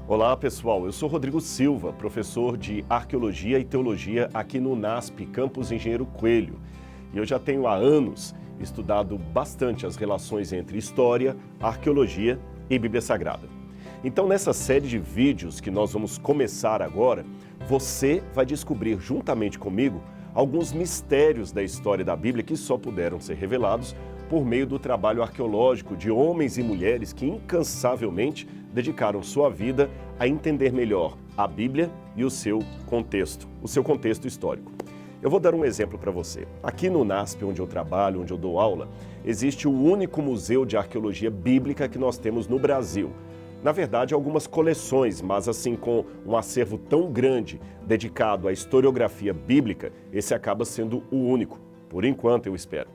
Olá pessoal, eu sou Rodrigo Silva, professor de Arqueologia e Teologia aqui no UNASP, Campus Engenheiro Coelho. E eu já tenho há anos estudado bastante as relações entre história, arqueologia e Bíblia Sagrada. Então nessa série de vídeos que nós vamos começar agora, você vai descobrir juntamente comigo alguns mistérios da história da Bíblia que só puderam ser revelados por meio do trabalho arqueológico de homens e mulheres que incansavelmente dedicaram sua vida a entender melhor a Bíblia e o seu contexto histórico. Eu vou dar um exemplo para você. Aqui no UNASP, onde eu trabalho, onde eu dou aula, existe o único museu de arqueologia bíblica que nós temos no Brasil. Na verdade, algumas coleções, mas assim com um acervo tão grande dedicado à historiografia bíblica, esse acaba sendo o único, por enquanto eu espero.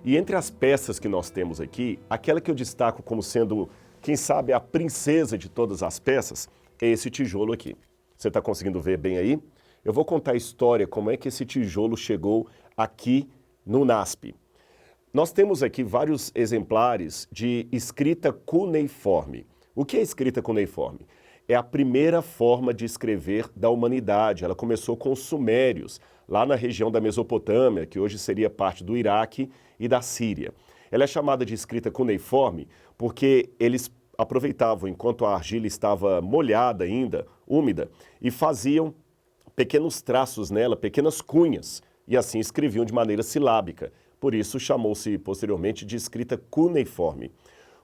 E entre as peças que nós temos aqui, aquela que eu destaco como sendo, quem sabe, a princesa de todas as peças, é esse tijolo aqui. Você está conseguindo ver bem aí? Eu vou contar a história, como é que esse tijolo chegou aqui no UNASP. Nós temos aqui vários exemplares de escrita cuneiforme. O que é escrita cuneiforme? É a primeira forma de escrever da humanidade. Ela começou com os sumérios, lá na região da Mesopotâmia, que hoje seria parte do Iraque e da Síria. Ela é chamada de escrita cuneiforme porque eles aproveitavam, enquanto a argila estava molhada ainda, úmida, e faziam pequenos traços nela, pequenas cunhas, e assim escreviam de maneira silábica. Por isso chamou-se posteriormente de escrita cuneiforme.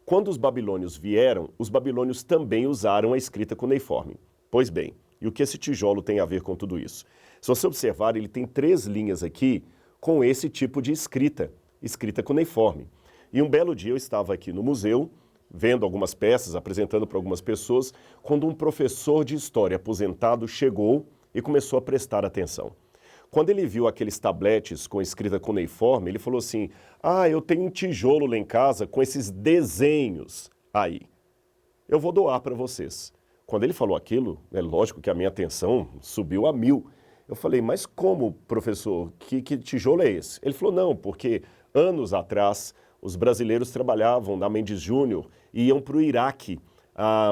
Quando os babilônios vieram, os babilônios também usaram a escrita cuneiforme. Pois bem, e o que esse tijolo tem a ver com tudo isso? Se você observar, ele tem 3 linhas aqui com esse tipo de escrita cuneiforme. E um belo dia eu estava aqui no museu, vendo algumas peças, apresentando para algumas pessoas, quando um professor de história aposentado chegou e começou a prestar atenção. Quando ele viu aqueles tabletes com escrita cuneiforme, ele falou assim: eu tenho um tijolo lá em casa com esses desenhos aí. Eu vou doar para vocês. Quando ele falou aquilo, é lógico que a minha atenção subiu a 1000. Eu falei: mas como, professor? Que tijolo é esse? Ele falou: não, porque anos atrás os brasileiros trabalhavam na Mendes Júnior e iam para o Iraque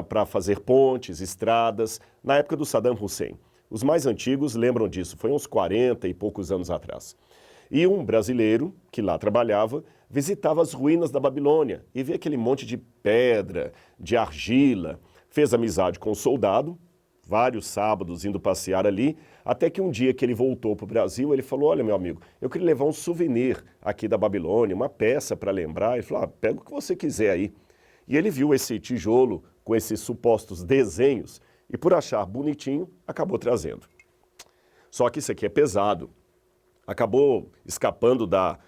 para fazer pontes, estradas, na época do Saddam Hussein. Os mais antigos lembram disso, foi uns 40 e poucos anos atrás. E um brasileiro que lá trabalhava visitava as ruínas da Babilônia e via aquele monte de pedra, de argila, fez amizade com um soldado, vários sábados indo passear ali, até que um dia que ele voltou para o Brasil, ele falou: olha, meu amigo, eu queria levar um souvenir aqui da Babilônia, uma peça para lembrar. Ele falou: pega o que você quiser aí. E ele viu esse tijolo com esses supostos desenhos e, por achar bonitinho, acabou trazendo. Só que isso aqui é pesado. Acabou escapando da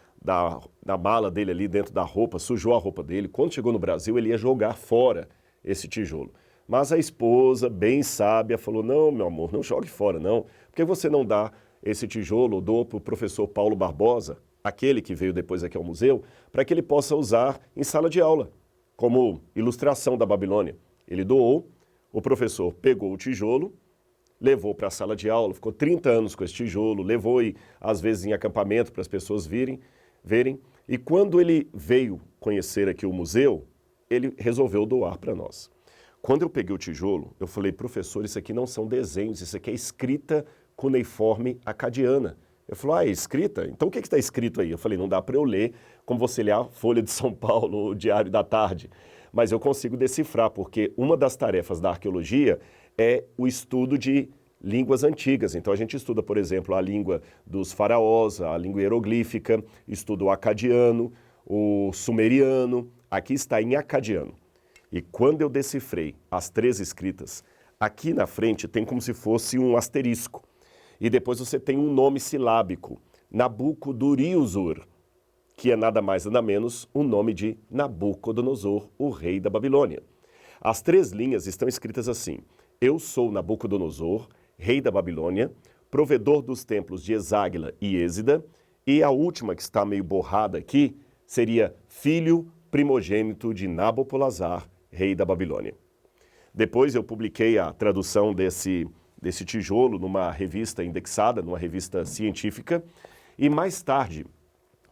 mala dele ali dentro da roupa, sujou a roupa dele. Quando chegou no Brasil, ele ia jogar fora esse tijolo. Mas a esposa, bem sábia, falou: não, meu amor, não jogue fora não. Por que você não dá esse tijolo, doou para o professor Paulo Barbosa, aquele que veio depois aqui ao museu, para que ele possa usar em sala de aula, como ilustração da Babilônia. Ele doou, o professor pegou o tijolo, levou para a sala de aula, ficou 30 anos com esse tijolo, levou às vezes em acampamento para as pessoas verem. E quando ele veio conhecer aqui o museu, ele resolveu doar para nós. Quando eu peguei o tijolo, eu falei: professor, isso aqui não são desenhos, isso aqui é escrita cuneiforme acadiana. Ele falou: é escrita? Então o que está escrito aí? Eu falei: não dá para eu ler como você lê a Folha de São Paulo, o Diário da Tarde. Mas eu consigo decifrar, porque uma das tarefas da arqueologia é o estudo de línguas antigas. Então a gente estuda, por exemplo, a língua dos faraós, a língua hieroglífica, estuda o acadiano, o sumeriano. Aqui está em acadiano. E quando eu decifrei as 3 escritas, aqui na frente tem como se fosse um asterisco. E depois você tem um nome silábico, Nabucodonosor, que é nada mais nada menos o nome de Nabucodonosor, o rei da Babilônia. As 3 linhas estão escritas assim: eu sou Nabucodonosor, rei da Babilônia, provedor dos templos de Eságila e Êsida, e a última, que está meio borrada aqui, seria filho primogênito de Nabopolassar, rei da Babilônia. Depois eu publiquei a tradução desse tijolo numa revista indexada, numa revista científica, e mais tarde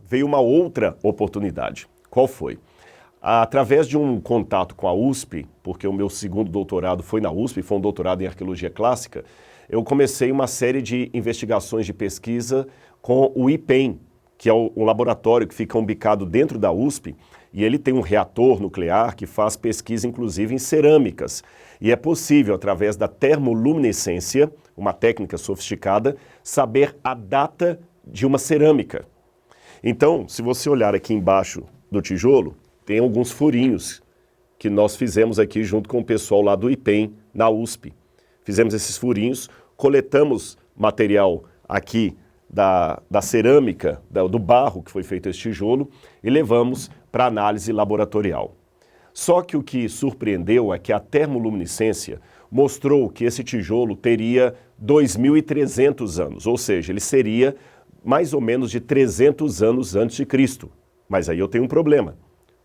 veio uma outra oportunidade. Qual foi? Através de um contato com a USP, porque o meu segundo doutorado foi na USP, foi um doutorado em arqueologia clássica, eu comecei uma série de investigações de pesquisa com o IPEM, que é um laboratório que fica umbicado dentro da USP, e ele tem um reator nuclear que faz pesquisa inclusive em cerâmicas. E é possível, através da termoluminescência, uma técnica sofisticada, saber a data de uma cerâmica. Então, se você olhar aqui embaixo do tijolo, tem alguns furinhos que nós fizemos aqui junto com o pessoal lá do IPEM, na USP. Fizemos esses furinhos, coletamos material aqui da cerâmica, do barro que foi feito esse tijolo e levamos para análise laboratorial. Só que o que surpreendeu é que a termoluminescência mostrou que esse tijolo teria 2.300 anos, ou seja, ele seria mais ou menos de 300 anos antes de Cristo. Mas aí eu tenho um problema.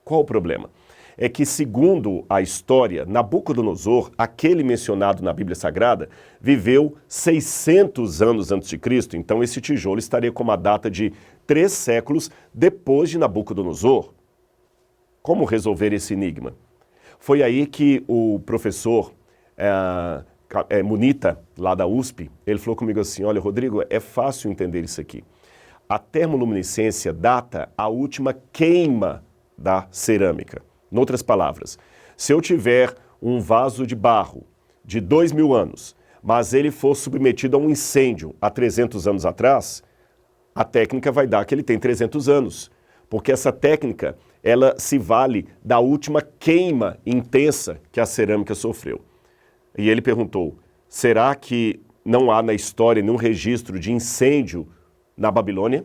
Qual o problema? É que, segundo a história, Nabucodonosor, aquele mencionado na Bíblia Sagrada, viveu 600 anos antes de Cristo. Então esse tijolo estaria com uma data de 3 séculos depois de Nabucodonosor. Como resolver esse enigma? Foi aí que o professor Munita, lá da USP, ele falou comigo assim, olha, Rodrigo, é fácil entender isso aqui. A termoluminescência data a última queima da cerâmica. Em outras palavras, se eu tiver um vaso de barro de 2.000 anos, mas ele for submetido a um incêndio há 300 anos atrás, a técnica vai dar que ele tem 300 anos, porque essa técnica, ela se vale da última queima intensa que a cerâmica sofreu. E ele perguntou, será que não há na história nenhum registro de incêndio na Babilônia?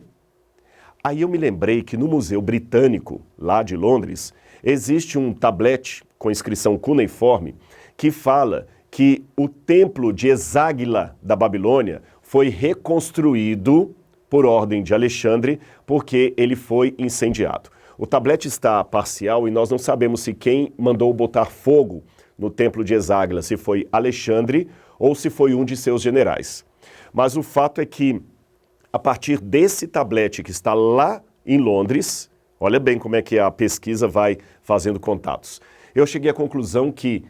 Aí eu me lembrei que no Museu Britânico, lá de Londres, existe um tablete com inscrição cuneiforme que fala que o templo de Eságila da Babilônia foi reconstruído por ordem de Alexandre porque ele foi incendiado. O tablete está parcial e nós não sabemos se quem mandou botar fogo no templo de Eságila, se foi Alexandre ou se foi um de seus generais. Mas o fato é que, a partir desse tablete que está lá em Londres, olha bem como é que a pesquisa vai fazendo contatos. Eu cheguei à conclusão que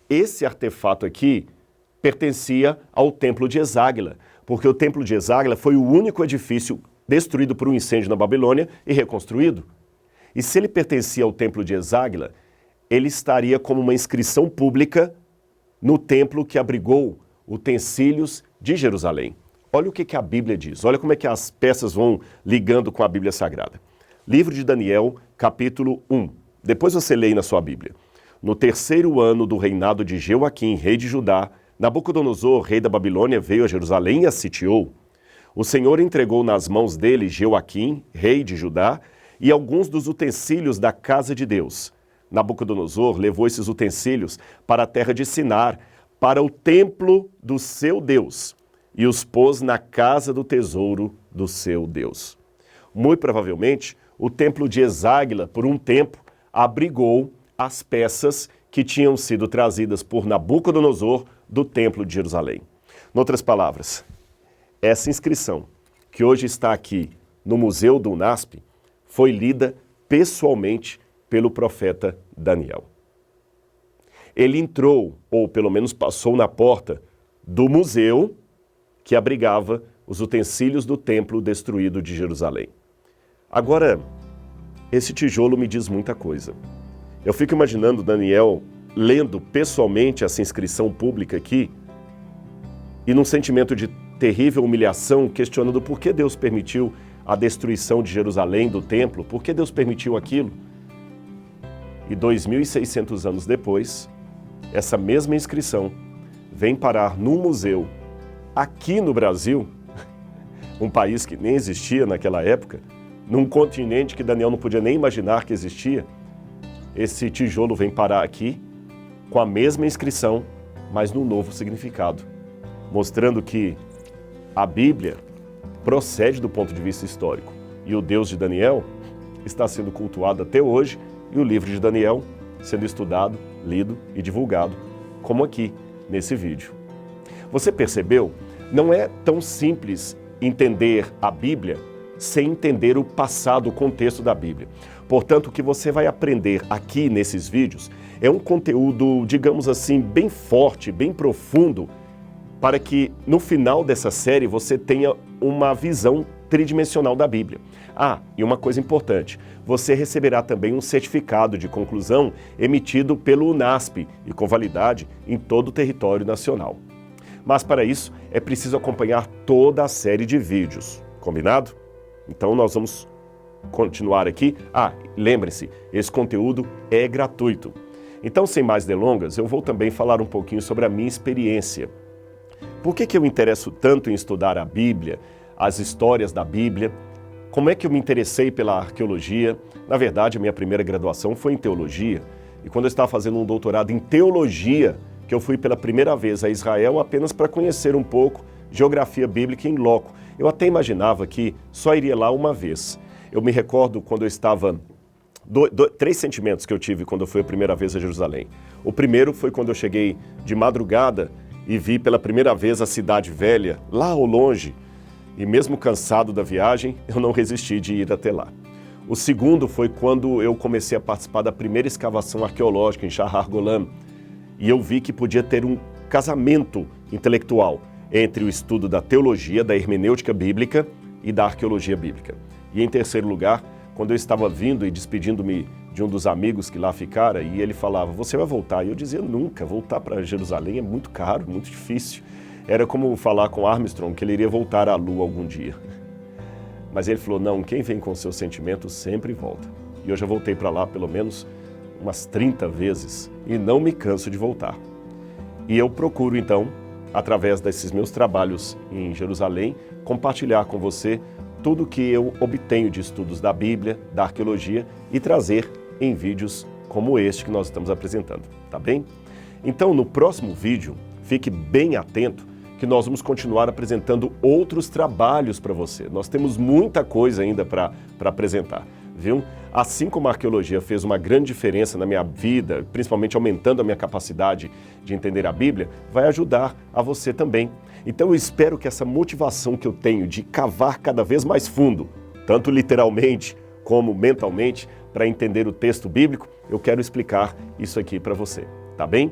esse artefato aqui pertencia ao templo de Eságila, porque o templo de Eságila foi o único edifício destruído por um incêndio na Babilônia e reconstruído. E se ele pertencia ao templo de Eságila, ele estaria como uma inscrição pública no templo que abrigou utensílios de Jerusalém. Olha o que a Bíblia diz, olha como é que as peças vão ligando com a Bíblia Sagrada. Livro de Daniel, capítulo 1. Depois você lê aí na sua Bíblia. No 3º ano do reinado de Jeoaquim, rei de Judá, Nabucodonosor, rei da Babilônia, veio a Jerusalém e a sitiou. O Senhor entregou nas mãos dele Jeoaquim, rei de Judá, e alguns dos utensílios da casa de Deus. Nabucodonosor levou esses utensílios para a terra de Sinar, para o templo do seu Deus, e os pôs na casa do tesouro do seu Deus. Muito provavelmente, o templo de Eságila, por um tempo, abrigou as peças que tinham sido trazidas por Nabucodonosor do templo de Jerusalém. Em outras palavras, essa inscrição, que hoje está aqui no Museu do UNASP, foi lida pessoalmente pelo profeta Daniel. Ele entrou, ou pelo menos passou na porta, do museu que abrigava os utensílios do templo destruído de Jerusalém. Agora, esse tijolo me diz muita coisa. Eu fico imaginando Daniel lendo pessoalmente essa inscrição pública aqui e num sentimento de terrível humilhação, questionando por que Deus permitiu a destruição de Jerusalém, do templo, por que Deus permitiu aquilo? E 2.600 anos depois, essa mesma inscrição vem parar num museu aqui no Brasil, um país que nem existia naquela época, num continente que Daniel não podia nem imaginar que existia. Esse tijolo vem parar aqui com a mesma inscrição, mas num novo significado, mostrando que a Bíblia procede do ponto de vista histórico e o Deus de Daniel está sendo cultuado até hoje e o livro de Daniel sendo estudado, lido e divulgado, como aqui nesse vídeo. Você percebeu? Não é tão simples entender a Bíblia sem entender o passado, o contexto da Bíblia. Portanto, o que você vai aprender aqui nesses vídeos é um conteúdo, digamos assim, bem forte, bem profundo, para que no final dessa série você tenha uma visão tridimensional da Bíblia. Ah, e uma coisa importante, você receberá também um certificado de conclusão emitido pelo UNASP e com validade em todo o território nacional. Mas para isso é preciso acompanhar toda a série de vídeos, combinado? Então nós vamos continuar aqui. Ah, lembre-se, esse conteúdo é gratuito. Então, sem mais delongas, eu vou também falar um pouquinho sobre a minha experiência. Por que eu me interesso tanto em estudar a Bíblia, as histórias da Bíblia? Como é que eu me interessei pela arqueologia? Na verdade, a minha primeira graduação foi em teologia. E quando eu estava fazendo um doutorado em teologia, que eu fui pela primeira vez a Israel apenas para conhecer um pouco geografia bíblica em loco. Eu até imaginava que só iria lá uma vez. Eu me recordo quando eu estava... Três sentimentos que eu tive quando eu fui a primeira vez a Jerusalém. O primeiro foi quando eu cheguei de madrugada e vi pela primeira vez a cidade velha, lá ao longe. E mesmo cansado da viagem, eu não resisti de ir até lá. O segundo foi quando eu comecei a participar da primeira escavação arqueológica em Shahar Golan. E eu vi que podia ter um casamento intelectual entre o estudo da teologia, da hermenêutica bíblica e da arqueologia bíblica. E em terceiro lugar, quando eu estava vindo e despedindo-me de um dos amigos que lá ficara, e ele falava, você vai voltar? E eu dizia, nunca, voltar para Jerusalém é muito caro, muito difícil. Era como falar com Armstrong que ele iria voltar à Lua algum dia. Mas ele falou, não, quem vem com seus sentimentos sempre volta. E eu já voltei para lá pelo menos umas 30 vezes e não me canso de voltar. E eu procuro então, através desses meus trabalhos em Jerusalém, compartilhar com você tudo o que eu obtenho de estudos da Bíblia, da arqueologia e trazer em vídeos como este que nós estamos apresentando, tá bem? Então, no próximo vídeo, fique bem atento que nós vamos continuar apresentando outros trabalhos para você. Nós temos muita coisa ainda para apresentar, viu? Assim como a arqueologia fez uma grande diferença na minha vida, principalmente aumentando a minha capacidade de entender a Bíblia, vai ajudar a você também. Então eu espero que essa motivação que eu tenho de cavar cada vez mais fundo, tanto literalmente como mentalmente, para entender o texto bíblico, eu quero explicar isso aqui para você, tá bem?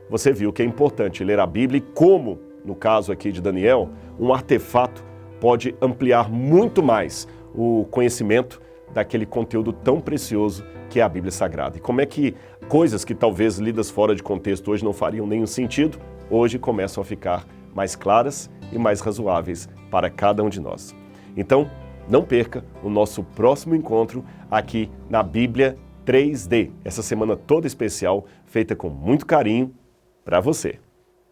Você viu que é importante ler a Bíblia e como, no caso aqui de Daniel, um artefato pode ampliar muito mais o conhecimento daquele conteúdo tão precioso que é a Bíblia Sagrada. E como é que coisas que talvez lidas fora de contexto hoje não fariam nenhum sentido, hoje começam a ficar mais claras e mais razoáveis para cada um de nós. Então, não perca o nosso próximo encontro aqui na Bíblia 3D, essa semana toda especial, feita com muito carinho para você.